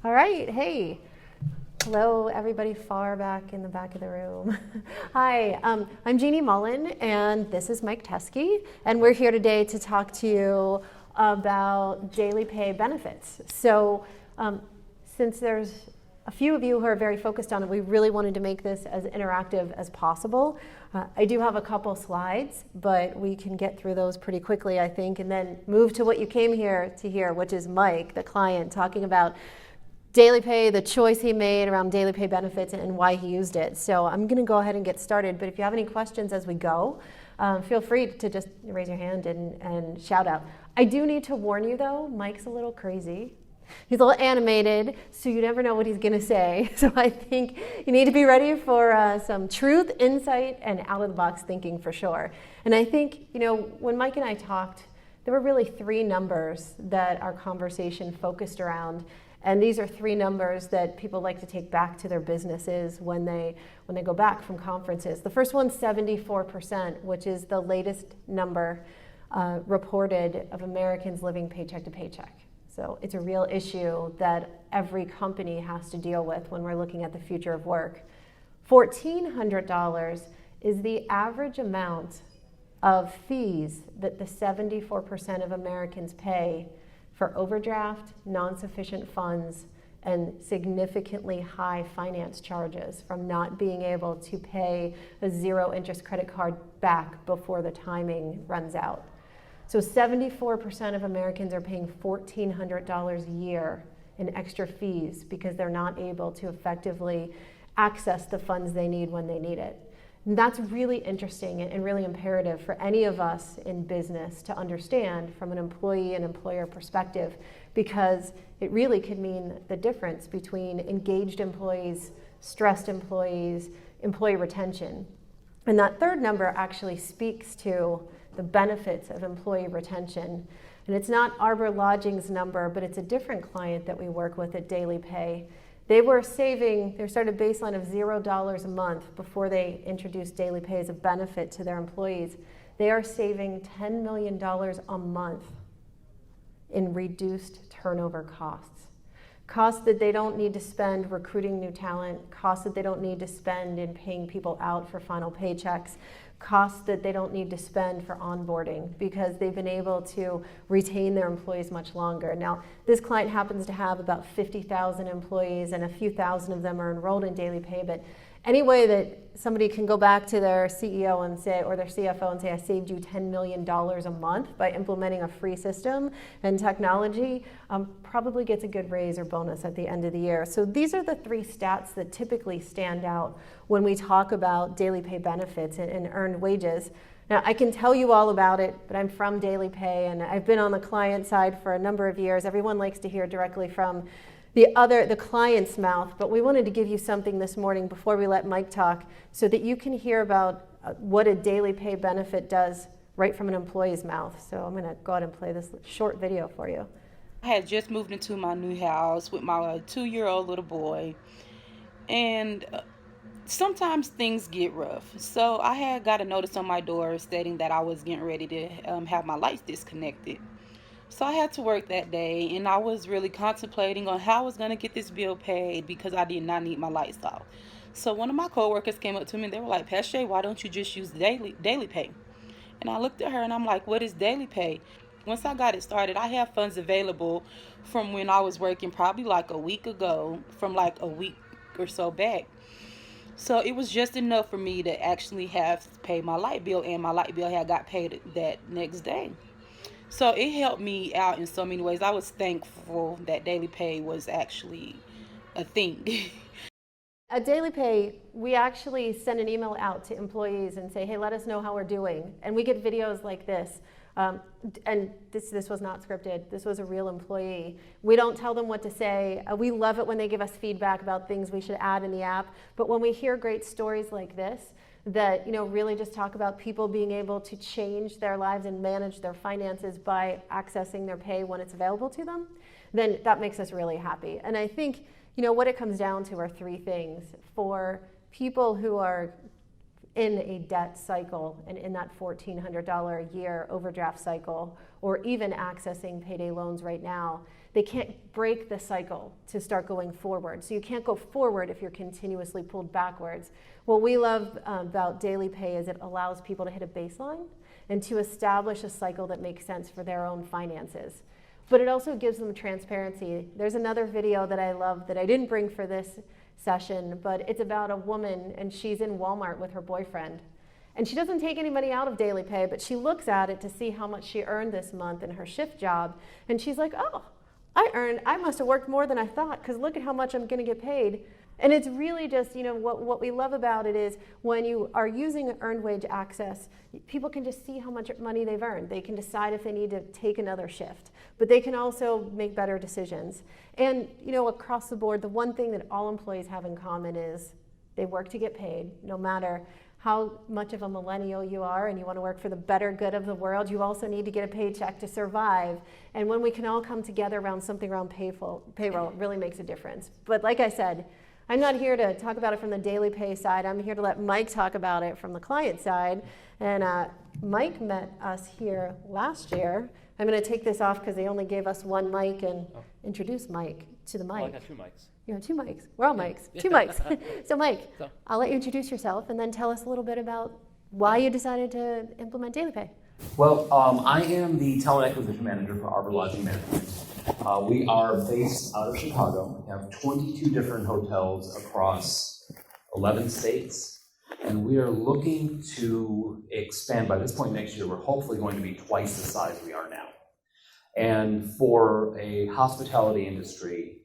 All right, hey. Hello, everybody far back in the back of the room. Hi, I'm Jeanniey Mullen, and this is Mike Teske, and we're here today to talk to you about DailyPay benefits. So, since there's a few of you who are very focused on it, we really wanted to make this as interactive as possible. I do have a couple slides, but we can get through those pretty quickly, I think, and then move to what you came here to hear, which is Mike, the client, talking about DailyPay, the choice he made around DailyPay benefits and why he used it. So I'm going to go ahead and get started, but if you have any questions as we go, feel free to just raise your hand and shout out. I do need to warn you though, Mike's a little crazy. He's a little animated, so you never know what he's going to say. So I think you need to be ready for some truth, insight, and out-of-the-box thinking for sure. And I think, when Mike and I talked, there were really three numbers that our conversation focused around. And these are three numbers that people like to take back to their businesses when they go back from conferences. The first one's 74%, which is the latest number reported of Americans living paycheck to paycheck. So it's a real issue that every company has to deal with when we're looking at the future of work. $1,400 is the average amount of fees that the 74% of Americans pay for overdraft, non-sufficient funds, and significantly high finance charges from not being able to pay a zero interest credit card back before the timing runs out. So 74% of Americans are paying $1,400 a year in extra fees because they're not able to effectively access the funds they need when they need it. And that's really interesting and really imperative for any of us in business to understand from an employee and employer perspective, because it really could mean the difference between engaged employees, stressed employees, employee retention. And that third number actually speaks to the benefits of employee retention. And it's not Arbor Lodging's number, but it's a different client that we work with at DailyPay. They started a baseline of $0 a month before they introduced DailyPay as a benefit to their employees. They are saving $10 million a month in reduced turnover costs. Costs that they don't need to spend recruiting new talent, costs that they don't need to spend in paying people out for final paychecks, costs that they don't need to spend for onboarding because they've been able to retain their employees much longer. Now, this client happens to have about 50,000 employees and a few thousand of them are enrolled in DailyPay, but any way that somebody can go back to their CEO and say, or their CFO and say, I saved you $10 million a month by implementing a free system and technology, probably gets a good raise or bonus at the end of the year. So these are the three stats that typically stand out when we talk about DailyPay benefits and earned wages. Now, I can tell you all about it, but I'm from DailyPay and I've been on the client side for a number of years. Everyone likes to hear directly from the client's mouth, but we wanted to give you something this morning before we let Mike talk so that you can hear about what a DailyPay benefit does right from an employee's mouth. So I'm going to go ahead and play this short video for you. I had just moved into my new house with my 2-year-old little boy, and sometimes things get rough. So I had got a notice on my door stating that I was getting ready to have my lights disconnected. So I had to work that day, and I was really contemplating on how I was going to get this bill paid because I did not need my lights off. So one of my coworkers came up to me and they were like, Pashay, why don't you just use DailyPay? And I looked at her and I'm like, what is DailyPay? Once I got it started, I have funds available from when I was working probably like a week ago, from like a week or so back. So it was just enough for me to actually have to pay my light bill, and my light bill had got paid that next day. So it helped me out in so many ways. I was thankful that DailyPay was actually a thing. At DailyPay, we actually send an email out to employees and say, hey, let us know how we're doing. And we get videos like this. And this was not scripted. This was a real employee. We don't tell them what to say. We love it when they give us feedback about things we should add in the app. But when we hear great stories like this, that really just talk about people being able to change their lives and manage their finances by accessing their pay when it's available to them, then that makes us really happy. And I think what it comes down to are three things. For people who are in a debt cycle and in that $1,400 a year overdraft cycle, or even accessing payday loans right now, they can't break the cycle to start going forward. So you can't go forward if you're continuously pulled backwards. What we love about DailyPay is it allows people to hit a baseline and to establish a cycle that makes sense for their own finances. But it also gives them transparency. There's another video that I love that I didn't bring for this session, but it's about a woman, and she's in Walmart with her boyfriend. And she doesn't take any money out of DailyPay, but she looks at it to see how much she earned this month in her shift job. And she's like, oh, I must have worked more than I thought, because look at how much I'm going to get paid. And it's really just, what we love about it is when you are using earned wage access, people can just see how much money they've earned. They can decide if they need to take another shift, but they can also make better decisions. And, across the board, the one thing that all employees have in common is they work to get paid. No matter how much of a millennial you are and you want to work for the better good of the world, you also need to get a paycheck to survive. And when we can all come together around something around payroll, it really makes a difference. But like I said, I'm not here to talk about it from the DailyPay side. I'm here to let Mike talk about it from the client side. And Mike met us here last year. I'm going to take this off because they only gave us one mic and introduce Mike to the mic. Well, I got two mics. You have two mics. We're all mics. Two mics. So Mike, I'll let you introduce yourself and then tell us a little bit about why you decided to implement DailyPay. Well, I am the talent acquisition manager for Arbor Lodging Management. We are based out of Chicago. We have 22 different hotels across 11 states, and we are looking to expand. By this point next year, we're hopefully going to be twice the size we are now. And for a hospitality industry,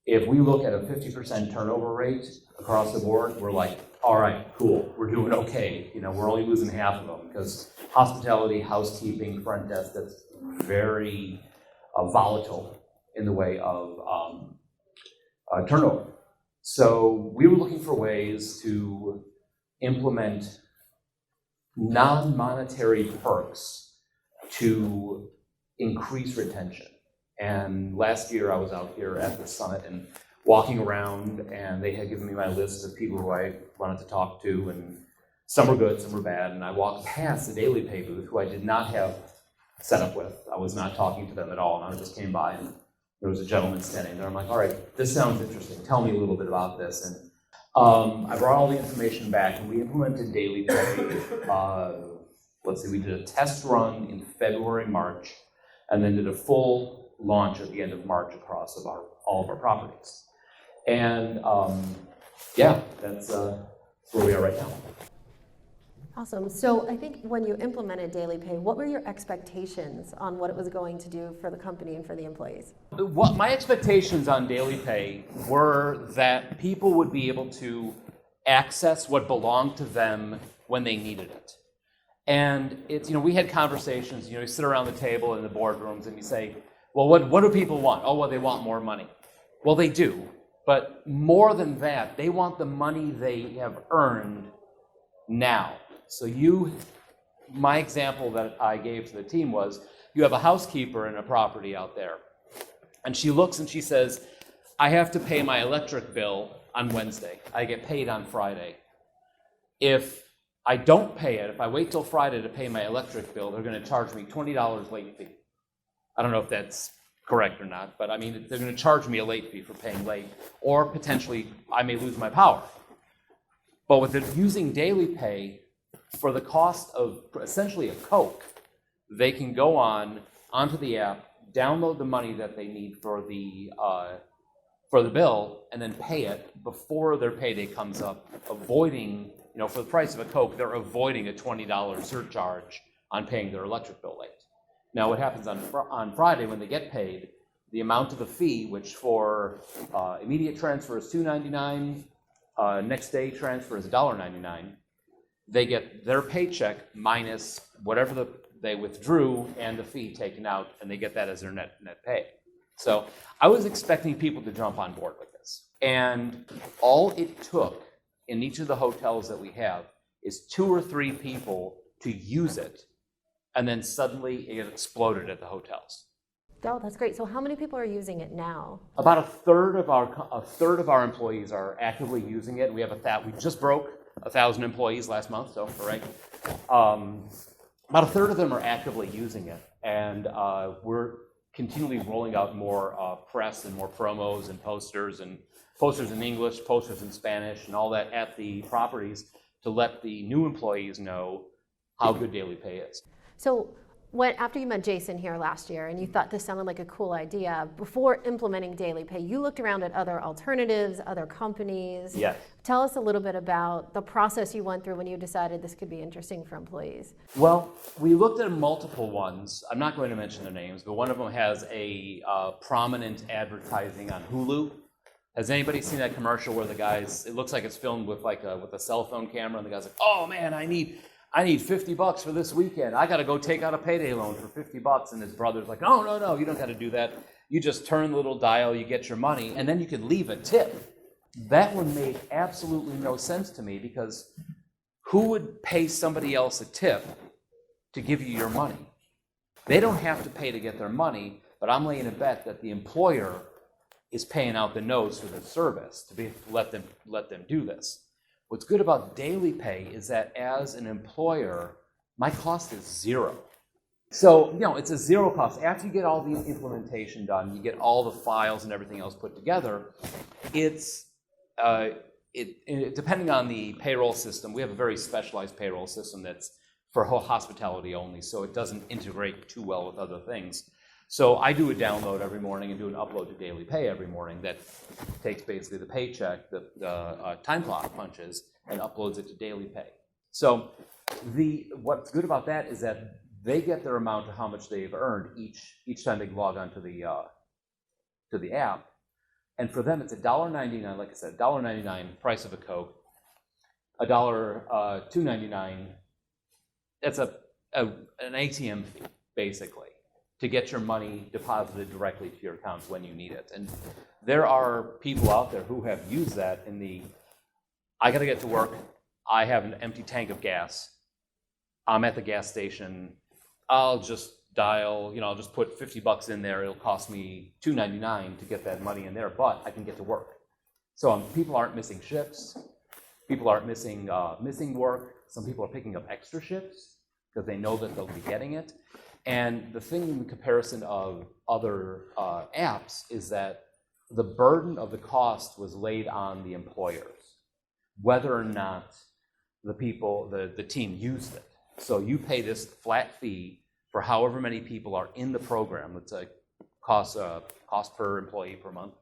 if we look at a 50% turnover rate across the board, we're like, all right, cool, we're doing okay. We're only losing half of them because hospitality, housekeeping, front desk, that's very volatile in the way of turnover. So we were looking for ways to implement non-monetary perks to increase retention. And last year I was out here at the summit and walking around, and they had given me my list of people who I wanted to talk to, and some were good, some were bad, and I walked past the DailyPay booth, who I did not have set up with. I was not talking to them at all, and I just came by, and there was a gentleman standing there. I'm like, all right, this sounds interesting. Tell me a little bit about this. And I brought all the information back, and we implemented DailyPay. We did a test run in February, March, and then did a full launch at the end of March across all of our properties. And that's where we are right now. Awesome. So I think when you implemented DailyPay, what were your expectations on what it was going to do for the company and for the employees? My expectations on DailyPay were that people would be able to access what belonged to them when they needed it. And it's, we had conversations, you sit around the table in the boardrooms and you say, well, what do people want? Oh, well, they want more money. Well, they do. But more than that, they want the money they have earned now. So my example that I gave to the team was, you have a housekeeper in a property out there, and she looks and she says, I have to pay my electric bill on Wednesday. I get paid on Friday. If I don't pay it, if I wait till Friday to pay my electric bill, they're going to charge me $20 late fee. I don't know if that's correct or not, but they're going to charge me a late fee for paying late, or potentially I may lose my power. But with using DailyPay, for the cost of essentially a Coke, they can go onto the app, download the money that they need for the bill, and then pay it before their payday comes up, avoiding, for the price of a Coke, they're avoiding a $20 surcharge on paying their electric bill late. Now, what happens on Friday when they get paid, the amount of the fee, which for immediate transfer is $2.99, next day transfer is $1.99, they get their paycheck minus whatever they withdrew and the fee taken out, and they get that as their net pay. So I was expecting people to jump on board with this. And all it took in each of the hotels that we have is 2 or 3 people to use it, and then suddenly it exploded at the hotels. Oh, that's great. So how many people are using it now? About a third of our employees are actively using it. We just broke 1,000 employees last month, so all right. About a third of them are actively using it, and we're continually rolling out more press and more promos and posters in English, posters in Spanish, and all that at the properties to let the new employees know how good DailyPay is. So after you met Jason here last year and you thought this sounded like a cool idea, before implementing DailyPay, you looked around at other alternatives, other companies. Yes. Tell us a little bit about the process you went through when you decided this could be interesting for employees. Well, we looked at multiple ones. I'm not going to mention their names, but one of them has a prominent advertising on Hulu. Has anybody seen that commercial where the guy's, it looks like it's filmed with with a cell phone camera, and the guy's like, oh man, I need $50 for this weekend. I got to go take out a payday loan for $50. And his brother's like, no, you don't got to do that. You just turn the little dial, you get your money, and then you can leave a tip. That one made absolutely no sense to me, because who would pay somebody else a tip to give you your money? They don't have to pay to get their money, but I'm laying a bet that the employer is paying out the nose for the service to let them do this. What's good about DailyPay is that as an employer, my cost is zero. So, it's a zero cost. After you get all the implementation done, you get all the files and everything else put together, it's depending on the payroll system, we have a very specialized payroll system that's for hospitality only, so it doesn't integrate too well with other things. So I do a download every morning and do an upload to DailyPay every morning that takes basically the paycheck, the time clock punches, and uploads it to DailyPay. So what's good about that is that they get their amount of how much they've earned each time they log on to the app. And for them, it's $1.99, like I said, $1.99 price of a Coke, $2.99. That's an ATM fee, basically, to get your money deposited directly to your account when you need it. And there are people out there who have used that I got to get to work, I have an empty tank of gas, I'm at the gas station, I'll just dial, I'll just put $50 in there, it'll cost me $2.99 to get that money in there, but I can get to work. So people aren't missing shifts, people aren't missing work, some people are picking up extra shifts because they know that they'll be getting it. And the thing in comparison of other apps is that the burden of the cost was laid on the employers, whether or not the team used it. So you pay this flat fee for however many people are in the program. It's a cost per employee per month.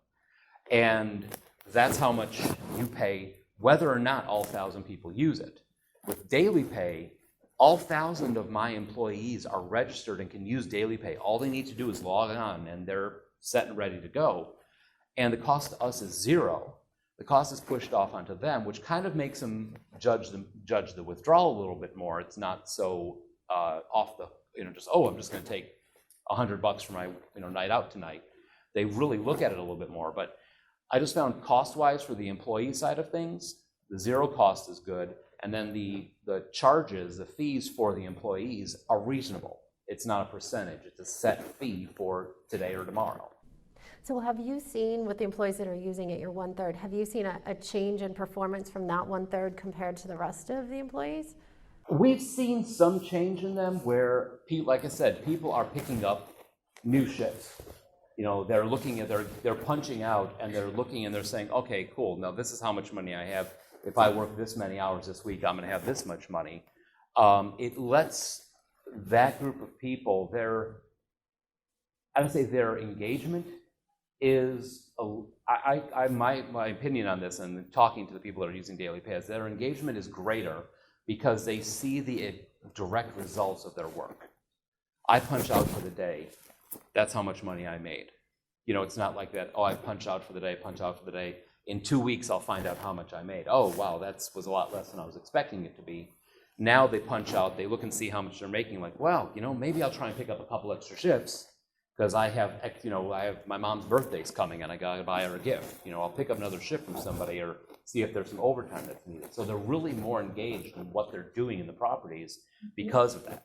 And that's how much you pay, whether or not all 1,000 people use it. With DailyPay, all 1,000 of my employees are registered and can use DailyPay. All they need to do is log on, and they're set and ready to go. And the cost to us is zero. The cost is pushed off onto them, which kind of makes them judge the withdrawal a little bit more. It's not so off the, I'm just going to take $100 for my night out tonight. They really look at it a little bit more. But I just found cost-wise for the employee side of things, the zero cost is good. And then the charges, the fees for the employees are reasonable. It's not a percentage. It's a set fee for today or tomorrow. So have you seen, with the employees that are using it, your 1/3, have you seen a change in performance from that 1/3 compared to the rest of the employees? We've seen some change in them where, like I said, people are picking up new shifts. They're looking at, they're punching out and they're looking and they're saying, okay, cool, now this is how much money I have. If I work this many hours this week, I'm going to have this much money. It lets that group of people, their engagement is, my opinion on this, and talking to the people that are using DailyPay, is their engagement is greater because they see the direct results of their work. I punch out for the day. That's how much money I made. It's not like that, I punch out for the day. In 2 weeks, I'll find out how much I made. Oh, wow, that was a lot less than I was expecting it to be. Now they punch out, they look and see how much they're making. Like, wow, maybe I'll try and pick up a couple extra shifts because I have my mom's birthday's coming and I got to buy her a gift. I'll pick up another shift from somebody or see if there's some overtime that's needed. So they're really more engaged in what they're doing in the properties because of that.